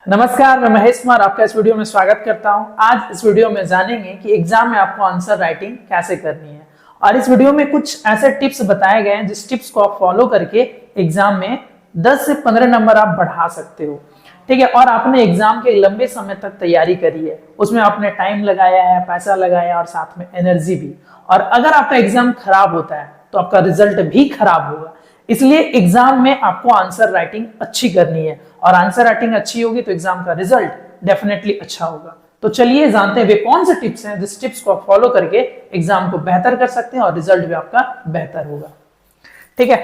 नमस्कार, मैं महेश कुमार आपका इस वीडियो में स्वागत करता हूं। आज इस वीडियो में जानेंगे कि एग्जाम में आपको आंसर राइटिंग कैसे करनी है और इस वीडियो में कुछ ऐसे टिप्स बताए गए हैं जिस टिप्स को आप फॉलो करके एग्जाम में 10 से 15 नंबर आप बढ़ा सकते हो। ठीक है, और आपने एग्जाम के लंबे समय तक तैयारी करी है, उसमें आपने टाइम लगाया है, पैसा लगाया और साथ में एनर्जी भी। और अगर आपका एग्जाम खराब होता है तो आपका रिजल्ट भी खराब होगा। इसलिए एग्जाम में आपको आंसर राइटिंग अच्छी करनी है और आंसर राइटिंग अच्छी होगी तो एग्जाम का रिजल्ट डेफिनेटली अच्छा होगा। तो चलिए जानते हैं वे कौन से टिप्स हैं जिस टिप्स को आप फॉलो करके एग्जाम को बेहतर कर सकते हैं और रिजल्ट भी आपका बेहतर होगा। ठीक है,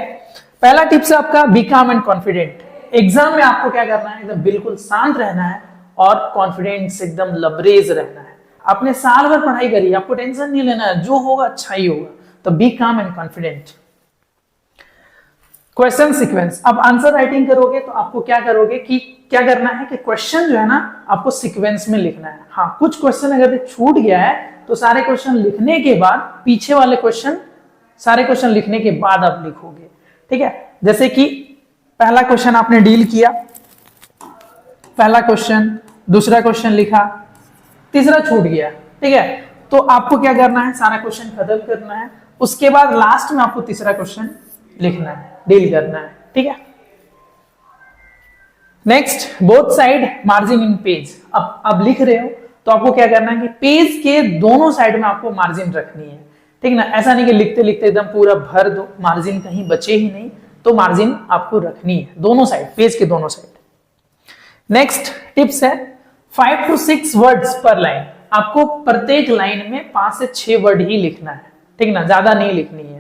पहला टिप्स है आपका बी काम एंड कॉन्फिडेंट। एग्जाम में आपको क्या करना है, एकदम बिल्कुल शांत रहना है और कॉन्फिडेंस एकदम लबरेज रहना है। आपने साल भर पढ़ाई करी, आपको टेंशन नहीं लेना है, जो होगा अच्छा ही होगा। तो बी काम एंड कॉन्फिडेंट। क्वेश्चन सीक्वेंस, अब आंसर राइटिंग करोगे तो आपको क्या करोगे कि क्या करना है कि क्वेश्चन जो है ना आपको सीक्वेंस में लिखना है। हाँ, कुछ क्वेश्चन अगर छूट गया है तो सारे क्वेश्चन लिखने के बाद पीछे वाले क्वेश्चन सारे क्वेश्चन लिखने के बाद आप लिखोगे। ठीक है, जैसे कि पहला क्वेश्चन आपने डील किया, पहला क्वेश्चन, दूसरा क्वेश्चन लिखा, तीसरा छूट गया। ठीक है, तो आपको क्या करना है, सारा क्वेश्चन खत्म करना है, उसके बाद लास्ट में आपको तीसरा क्वेश्चन लिखना है, डील करना है। ठीक है, next both side margin in page. अब लिख रहे हो तो आपको क्या करना है कि पेज के दोनों साइड में आपको मार्जिन रखनी है। ठीक ना, ऐसा नहीं कि लिखते लिखते एकदम पूरा भर दो, मार्जिन कहीं बचे ही नहीं, तो मार्जिन आपको रखनी है दोनों साइड, पेज के दोनों साइड। नेक्स्ट टिप्स है 5 to 6 वर्ड्स पर लाइन। आपको प्रत्येक लाइन में 5 से 6 वर्ड ही लिखना है। ठीक ना, ज्यादा नहीं लिखनी है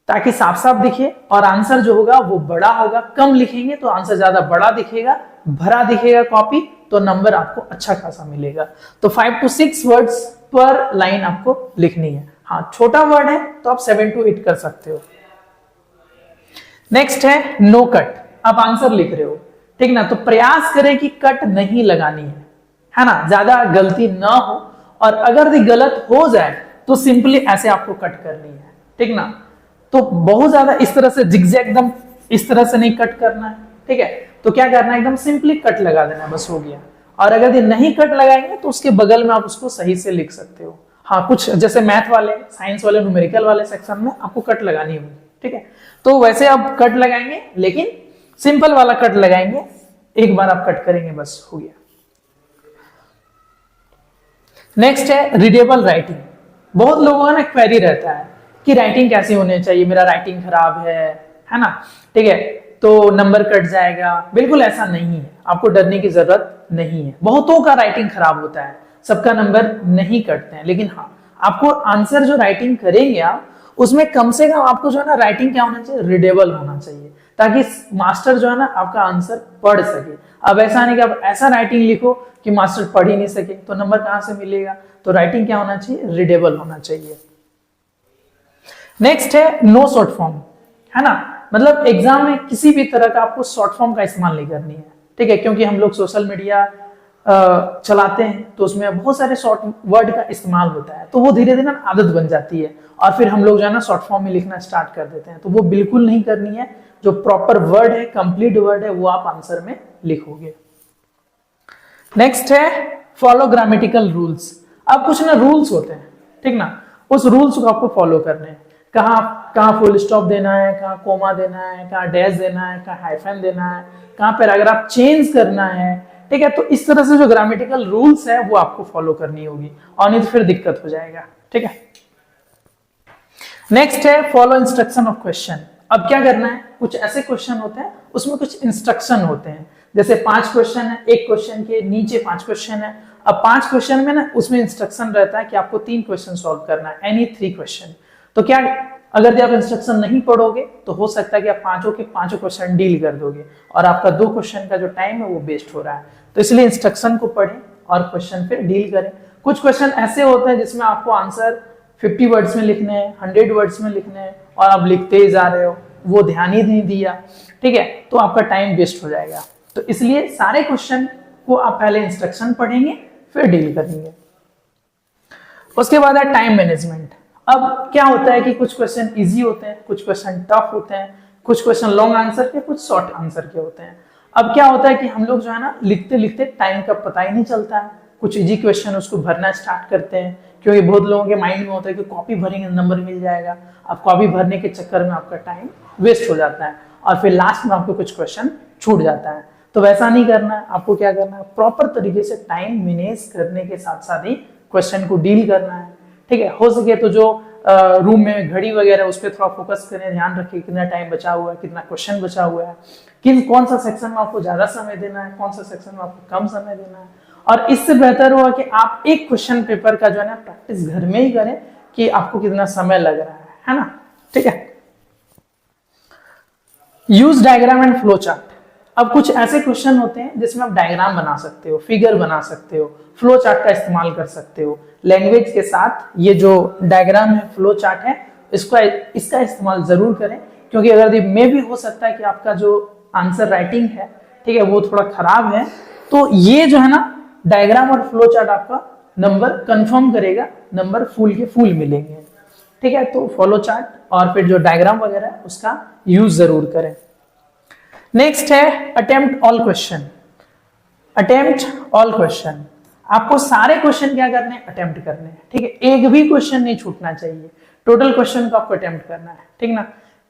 ताकि साफ साफ दिखे और आंसर जो होगा वो बड़ा होगा। कम लिखेंगे तो आंसर ज्यादा बड़ा दिखेगा, भरा दिखेगा कॉपी, तो नंबर आपको अच्छा खासा मिलेगा। तो 5 to 6 वर्ड्स पर लाइन आपको लिखनी है। हाँ, छोटा वर्ड है तो आप 7 to 8 कर सकते हो। नेक्स्ट है नो कट। आप आंसर लिख रहे हो, ठीक ना, तो प्रयास करें कि कट नहीं लगानी है ना, ज्यादा गलती ना हो। और अगर गलत हो जाए तो सिंपली ऐसे आपको कट करनी है। ठीक ना, तो बहुत ज्यादा इस तरह से जिगजैग एकदम इस तरह से नहीं कट करना है। ठीक है, तो क्या करना है, एकदम सिंपली कट लगा देना है, बस हो गया। और अगर ये नहीं कट लगाएंगे तो उसके बगल में आप उसको सही से लिख सकते हो। हाँ, कुछ जैसे मैथ वाले, साइंस वाले, न्यूमेरिकल वाले सेक्शन में आपको कट लगानी होगी। ठीक है, तो वैसे आप कट लगाएंगे लेकिन सिंपल वाला कट लगाएंगे, एक बार आप कट करेंगे, बस हो गया। नेक्स्ट है रीडेबल राइटिंग। बहुत लोगों का ना क्वेरी रहता है कि राइटिंग कैसी होनी चाहिए, मेरा राइटिंग खराब है ना, ठीक है, तो नंबर कट जाएगा। बिल्कुल ऐसा नहीं है, आपको डरने की जरूरत नहीं है। बहुतों का राइटिंग खराब होता है, सबका नंबर नहीं कटते हैं, लेकिन हाँ, आपको आंसर जो राइटिंग करेंगे आप, उसमें कम से कम आपको जो है ना राइटिंग क्या होना चाहिए, रीडेबल होना चाहिए, ताकि मास्टर जो है ना आपका आंसर पढ़ सके। अब ऐसा नहीं कि आप ऐसा राइटिंग लिखो कि मास्टर पढ़ ही नहीं सके, तो नंबर कहां से मिलेगा। तो राइटिंग क्या होना चाहिए, रीडेबल होना चाहिए। नेक्स्ट है नो शॉर्ट फॉर्म, है ना, मतलब एग्जाम में किसी भी तरह का आपको शॉर्ट फॉर्म का इस्तेमाल नहीं करनी है। ठीक है, क्योंकि हम लोग सोशल मीडिया चलाते हैं तो उसमें बहुत सारे शॉर्ट वर्ड का इस्तेमाल होता है, तो वो धीरे धीरे आदत बन जाती है और फिर हम लोग जो है ना शॉर्ट फॉर्म में लिखना स्टार्ट कर देते हैं। तो वो बिल्कुल नहीं करनी है। जो प्रॉपर वर्ड है, कंप्लीट वर्ड है, वो आप आंसर में लिखोगे। नेक्स्ट है फॉलो ग्रामेटिकल रूल्स। अब कुछ ना रूल्स होते हैं, ठीक ना, उस रूल्स को आपको फॉलो करने हैं। कहाँ फुल स्टॉप देना है, कहाँ कोमा देना है, कहाँ डैश देना है, कहाँ हाइफन देना है, कहाँ पैराग्राफ चेंज करना है। ठीक है, तो इस तरह से जो ग्रामेटिकल रूल्स है वो आपको फॉलो करनी होगी, और नहीं तो फिर दिक्कत हो जाएगा। ठीक है, नेक्स्ट है फॉलो इंस्ट्रक्शन ऑफ क्वेश्चन। अब क्या करना है, कुछ ऐसे क्वेश्चन होते हैं उसमें कुछ इंस्ट्रक्शन होते हैं। जैसे 5 क्वेश्चन है, एक क्वेश्चन के नीचे 5 क्वेश्चन है। अब 5 क्वेश्चन में ना उसमें इंस्ट्रक्शन रहता है कि आपको 3 क्वेश्चन सॉल्व करना है, एनी 3 क्वेश्चन। तो क्या अगर आप इंस्ट्रक्शन नहीं पढ़ोगे तो हो सकता है कि आप पांचों के पांचों क्वेश्चन डील कर दोगे और आपका 2 क्वेश्चन का जो टाइम है वो वेस्ट हो रहा है। तो इसलिए इंस्ट्रक्शन को पढ़ें और क्वेश्चन पे डील करें। कुछ क्वेश्चन ऐसे होते हैं जिसमें आपको आंसर 50 वर्ड्स में लिखने हैं, 100 वर्ड्स में लिखने हैं, और आप लिखते ही जा रहे हो, वो ध्यान ही नहीं दिया। ठीक है, तो आपका टाइम वेस्ट हो जाएगा। तो इसलिए सारे क्वेश्चन को आप पहले इंस्ट्रक्शन पढ़ेंगे फिर डील करेंगे। उसके बाद है टाइम मैनेजमेंट। अब क्या होता है कि कुछ क्वेश्चन इजी होते हैं, कुछ क्वेश्चन टफ होते हैं, कुछ क्वेश्चन लॉन्ग आंसर के, कुछ शॉर्ट आंसर के होते हैं। अब क्या होता है कि हम लोग जो है ना लिखते लिखते टाइम का पता ही नहीं चलता है, कुछ इजी क्वेश्चन उसको भरना स्टार्ट करते हैं, क्योंकि बहुत लोगों के माइंड में होता है कि कॉपी भरेंगे नंबर मिल जाएगा। अब कॉपी भरने के चक्कर में आपका टाइम वेस्ट हो जाता है और फिर लास्ट में आपको कुछ क्वेश्चन छूट जाता है। तो वैसा नहीं करना है, आपको क्या करना है, प्रॉपर तरीके से टाइम मैनेज करने के साथ साथ ही क्वेश्चन को डील करना है। ठीक है, हो सके तो जो रूम में घड़ी वगैरह उस पर थोड़ा फोकस करें, ध्यान रखें कितना टाइम बचा हुआ है, कितना क्वेश्चन बचा हुआ है, कौन सा सेक्शन में आपको ज्यादा समय देना है, कौन सा सेक्शन में आपको कम समय देना है। और इससे बेहतर होगा कि आप एक क्वेश्चन पेपर का जो है ना प्रैक्टिस घर में ही करें कि आपको कितना समय लग रहा है ना। ठीक है, use diagram and flow chart. अब कुछ ऐसे क्वेश्चन होते हैं जिसमें आप डायग्राम बना सकते हो, फिगर बना सकते हो, फ्लो चार्ट का इस्तेमाल कर सकते हो। लैंग्वेज के साथ ये जो डायग्राम है, फ्लो चार्ट है, इसका इस्तेमाल जरूर करें, क्योंकि अगर मे भी हो सकता है कि आपका जो आंसर राइटिंग है, ठीक है, वो थोड़ा खराब है, तो ये जो है ना डायग्राम और फ्लो चार्ट आपका नंबर कंफर्म करेगा, नंबर फुल के फुल मिलेंगे। ठीक है, तो फ्लो चार्ट और फिर जो डायग्राम वगैरह है उसका यूज जरूर करें। नेक्स्ट है attempt all question. Attempt all question, आपको सारे क्वेश्चन क्या करने हैं, अटेम्प्ट करने हैं। ठीक है, एक भी क्वेश्चन नहीं छूटना चाहिए, टोटल क्वेश्चन को आपको अटेम्प्ट करना है। ठीक ना,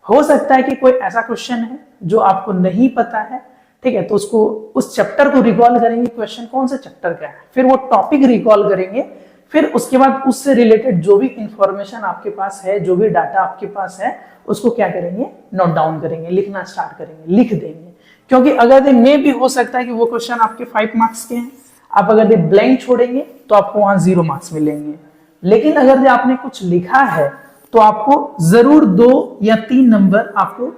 हो सकता है कि कोई ऐसा क्वेश्चन है जो आपको नहीं पता है, ठीक है, तो उसको उस चैप्टर को रिकॉल करेंगे, क्वेश्चन कौन से चैप्टर का है, फिर वो टॉपिक रिकॉल करेंगे, फिर उसके बाद उससे रिलेटेड जो भी इंफॉर्मेशन आपके पास है, जो भी डाटा आपके पास है, उसको क्या करेंगे, नोट डाउन करेंगे, लिखना स्टार्ट करेंगे, लिख देंगे। क्योंकि अगर मे भी हो सकता है कि वो क्वेश्चन आपके 5 मार्क्स के हैं, आप अगर ब्लैंक छोड़ेंगे तो आपको वहां 0 मार्क्स मिलेंगे। लेकिन अगर आपने कुछ लिखा है तो आपको जरूर 2 या 3 नंबर, आपको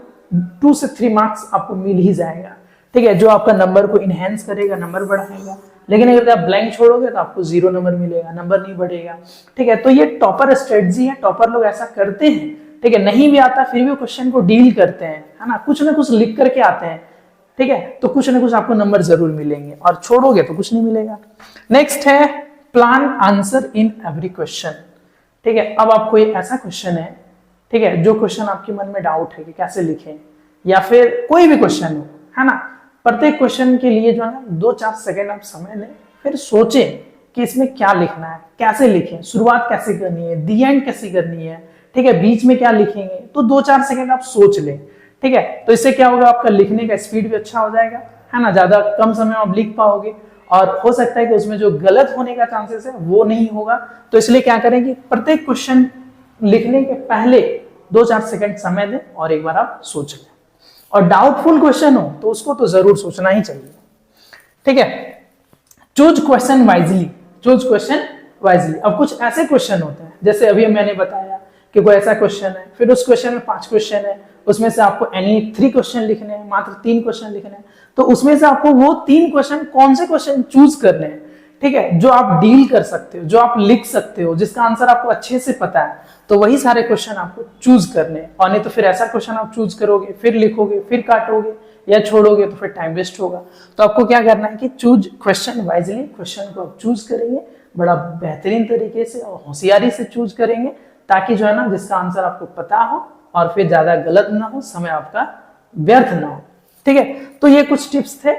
2 से 3 मार्क्स आपको मिल ही जाएगा। ठीक है, जो आपका नंबर को इनहेंस करेगा, नंबर बढ़ाएगा। लेकिन अगर आप ब्लैंक छोड़ोगे तो आपको 0 नंबर मिलेगा, नंबर नहीं बढ़ेगा। ठीक है, तो ये टॉपर स्ट्रेटजी है, टॉपर लोग ऐसा करते हैं। ठीक है, नहीं भी आता फिर भी क्वेश्चन को डील करते हैं, है ना, कुछ ना कुछ लिख करके आते हैं। ठीक है, तो कुछ ना कुछ आपको नंबर जरूर मिलेंगे, और छोड़ोगे तो कुछ नहीं मिलेगा। नेक्स्ट है plan answer in every question. ठीक है, अब आप कोई ऐसा क्वेश्चन है, ठीक है, जो क्वेश्चन आपके मन में डाउट है कि कैसे लिखें, या फिर कोई भी क्वेश्चन हो, है ना, प्रत्येक क्वेश्चन के लिए जो है ना 2-4 सेकंड आप समय लें, फिर सोचें कि इसमें क्या लिखना है, कैसे लिखें, शुरुआत कैसे करनी है, दी एंड कैसे करनी है, ठीक है, बीच में क्या लिखेंगे, तो 2-4 सेकंड आप सोच लें। ठीक है, तो इससे क्या होगा, आपका लिखने का स्पीड भी अच्छा हो जाएगा, है ना, ज्यादा कम समय में आप लिख पाओगे, और हो सकता है कि उसमें जो गलत होने का चांसेस है वो नहीं होगा। तो इसलिए क्या करें कि प्रत्येक क्वेश्चन लिखने के पहले 2-4 सेकंड समय दें और एक बार आप सोच लें। और डाउटफुल क्वेश्चन हो तो उसको तो जरूर सोचना ही चाहिए। ठीक है, choose question wisely, choose question wisely. अब कुछ ऐसे क्वेश्चन होते हैं, जैसे अभी मैंने बताया कि कोई ऐसा क्वेश्चन है, फिर उस क्वेश्चन में 5 क्वेश्चन है, उसमें से आपको एनी 3 क्वेश्चन लिखने हैं, मात्र 3 क्वेश्चन लिखने हैं, तो उसमें से आपको वो 3 क्वेश्चन, कौन से क्वेश्चन चूज करने हैं, ठीक है, जो आप डील कर सकते हो, जो आप लिख सकते हो, जिसका आंसर आपको अच्छे से पता है, तो वही सारे क्वेश्चन आपको चूज करने हैं। और नहीं तो फिर ऐसा क्वेश्चन आप चूज करोगे, फिर लिखोगे, फिर काटोगे या छोड़ोगे, तो फिर टाइम वेस्ट होगा। तो आपको क्या करना है कि चूज क्वेश्चन वाइजली, क्वेश्चन को आप चूज करेंगे बड़ा बेहतरीन तरीके से और होशियारी से चूज करेंगे, ताकि जो है ना जिसका आंसर आपको पता हो और फिर ज्यादा गलत ना हो, समय आपका व्यर्थ ना हो। ठीक है, तो ये कुछ टिप्स थे।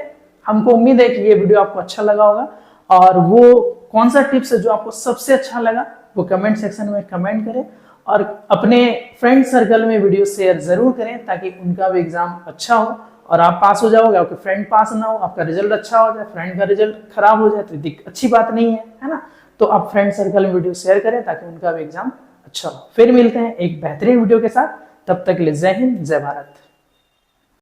हमको उम्मीद है कि ये वीडियो आपको अच्छा लगा होगा, और वो कौन सा टिप्स है जो आपको सबसे अच्छा लगा वो कमेंट सेक्शन में कमेंट करें, और अपने फ्रेंड सर्कल में वीडियो शेयर जरूर करें, ताकि उनका भी एग्जाम अच्छा हो और आप पास हो जाओगे, आपके फ्रेंड पास ना हो, आपका रिजल्ट अच्छा हो जाए, फ्रेंड का रिजल्ट खराब हो जाए तो अच्छी बात नहीं है ना। तो आप फ्रेंड सर्कल में वीडियो शेयर करें ताकि उनका भी एग्जाम अच्छा हो। फिर मिलते हैं एक बेहतरीन वीडियो के साथ, तब तक के लिए जय हिंद, जय भारत।